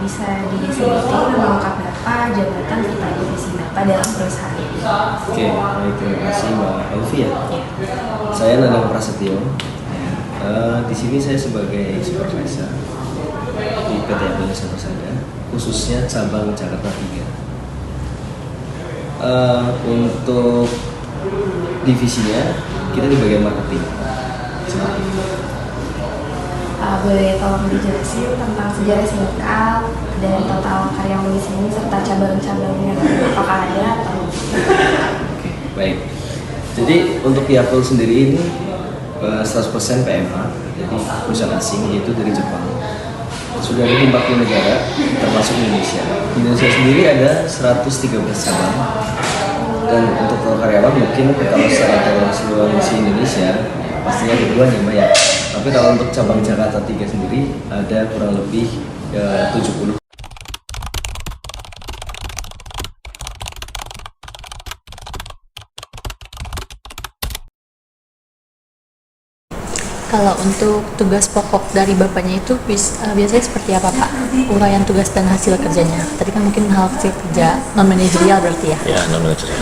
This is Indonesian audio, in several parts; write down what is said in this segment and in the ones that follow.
bisa disebutin nama lengkap Bapak, jabatan, serta divisi Bapak dalam perusahaan ini. Oke, baik, terima kasih Mbak Elvi ya. Saya Nanang Prasetyo. Di sini saya sebagai supervisor di PT Abel Sana, khususnya cabang Jakarta 3. Untuk divisinya kita di bagian marketing. Boleh tolong dijelasin tentang sejarah singkat dan total karyawan di sini serta cabang-cabangnya, apakah ada atau? Oke, baik. Jadi untuk di Apple sendiri ini 100% PMA, jadi perusahaan asing, yaitu dari Jepang. Sudah ada di 40 negara, termasuk Indonesia. Di Indonesia sendiri ada 113 cabang. Dan untuk karyawan mungkin kalau secara keseluruhan di Indonesia pastinya ribuan ya Mbak ya. Tapi kalau untuk cabang Jakarta 3 sendiri ada kurang lebih 70. Kalau untuk tugas pokok dari Bapaknya itu biasanya seperti apa Pak? Uraian tugas dan hasil kerjanya. Tadi kan mungkin hal hasil kerja non-manajerial berarti ya? Ya, non-manajerial.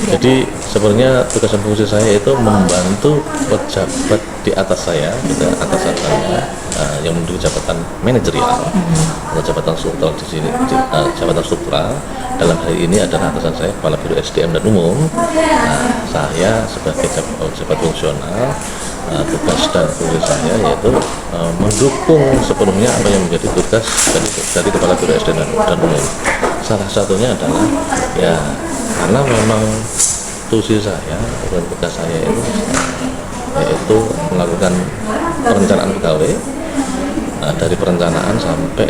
Jadi sebenarnya tugas dan fungsi saya itu membantu pejabat di atas saya, atasan saya yang menduduki jabatan manajerial atau jabatan struktural di sini, jabatan struktural. Dalam hal ini adalah atasan saya Kepala Biro SDM dan Umum. Saya sebagai jabat fungsional, tugas dan fungsi saya yaitu mendukung sepenuhnya apa yang menjadi tugas dari Kepala Biro SDM dan Umum. Salah satunya adalah ya karena memang tugas saya dan tugas saya itu yaitu melakukan perencanaan pegawai dari perencanaan sampai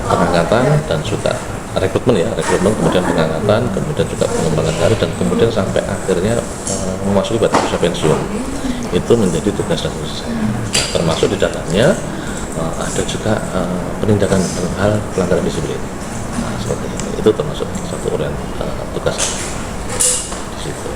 pengangkatan dan juga rekrutmen, kemudian pengangkatan, kemudian juga pengembangan karir, dan kemudian sampai akhirnya memasuki batas usia pensiun. Itu menjadi tugas dan fungsi saya. Termasuk di dalamnya ada juga penindakan hal pelanggaran disiplin. Seperti itu termasuk satu uraian tugas di situ.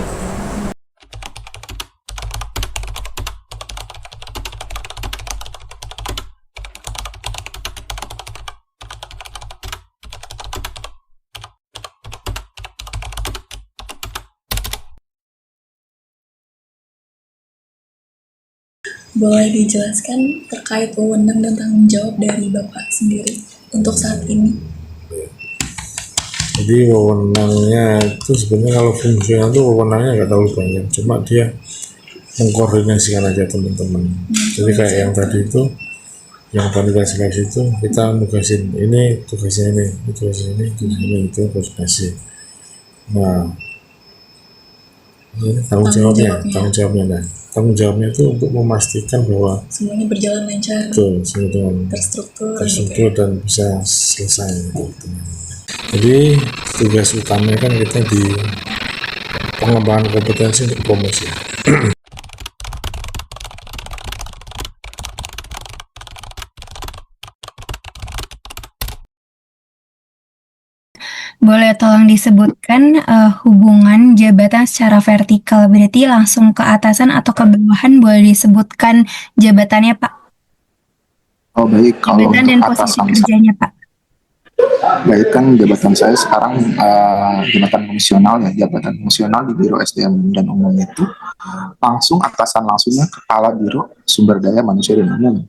Boleh dijelaskan terkait wewenang dan tanggung jawab dari Bapak sendiri untuk saat ini? Jadi wewenangnya itu sebenarnya kalau fungsional itu wewenangnya nggak terlalu banyak, cuma dia mengkoordinasikan aja teman-teman. Jadi kayak yang tadi itu, yang panitia seleksi itu kita nugasin ini, tugasnya ini, tugasnya ini, tugasnya itu koordinasi. Nah, ini tanggung jawabnya. Tanggung jawabnya itu untuk memastikan bahwa semuanya berjalan lancar, semua dengan terstruktur dan bisa selesai. Jadi tugas utamanya kan kita di pengembangan kompetensi untuk promosi. Boleh tolong disebutkan hubungan jabatan secara vertikal, berarti langsung ke atasan atau ke bawahan, boleh disebutkan jabatannya Pak? Oh baik, kalau jabatan dan untuk posisi atasan kerjanya Pak. Baik, kan jabatan saya sekarang jabatan fungsional ya, jabatan fungsional di Biro SDM dan Umum itu langsung atasan langsungnya Kepala Biro Sumber Daya Manusia dan Umum.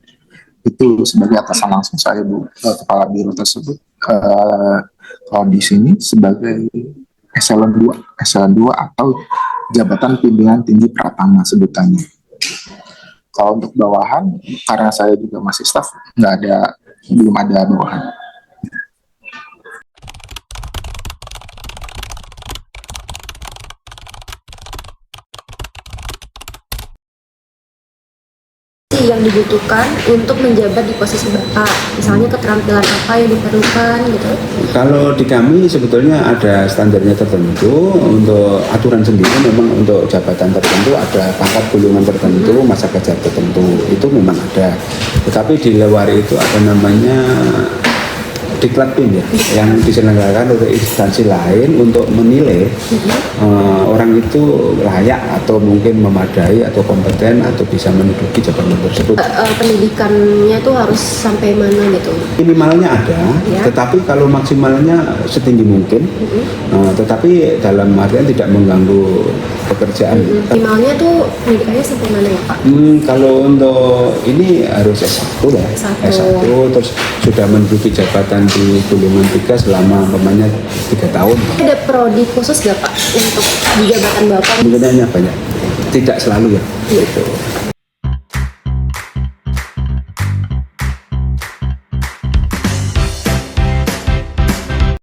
Itu sebagai atasan langsung saya Kepala Biro tersebut. Kalau di sini sebagai eselon 2 atau jabatan pimpinan tinggi pratama sebutannya. Kalau untuk bawahan, karena saya juga masih staff, belum ada bawahan. Yang dibutuhkan untuk menjabat di posisi Bapak, misalnya keterampilan apa yang diperlukan gitu? Kalau di kami sebetulnya ada standarnya tertentu, untuk aturan sendiri memang untuk jabatan tertentu ada pangkat golongan tertentu, masa kerja tertentu, itu memang ada. Tetapi di luar itu ada namanya diklat PIN ya, yang diselenggarakan oleh instansi lain untuk menilai orang itu layak atau mungkin memadai atau kompeten atau bisa menduduki jabatan tersebut. Pendidikannya tuh harus sampai mana gitu? Minimalnya ada, tetapi kalau maksimalnya setinggi mungkin, tetapi dalam artian tidak mengganggu pekerjaan. Minimalnya tuh pendidikannya sampai mana ya Pak? Kalau untuk ini harus S1 ya, S1 terus sudah menduduki jabatan di golongan 3 selama umpamanya 3 tahun. Ada prodi khusus nggak Pak untuk di jabatan Bapak? Kemungkinannya banyak, tidak selalu ya. Gitu.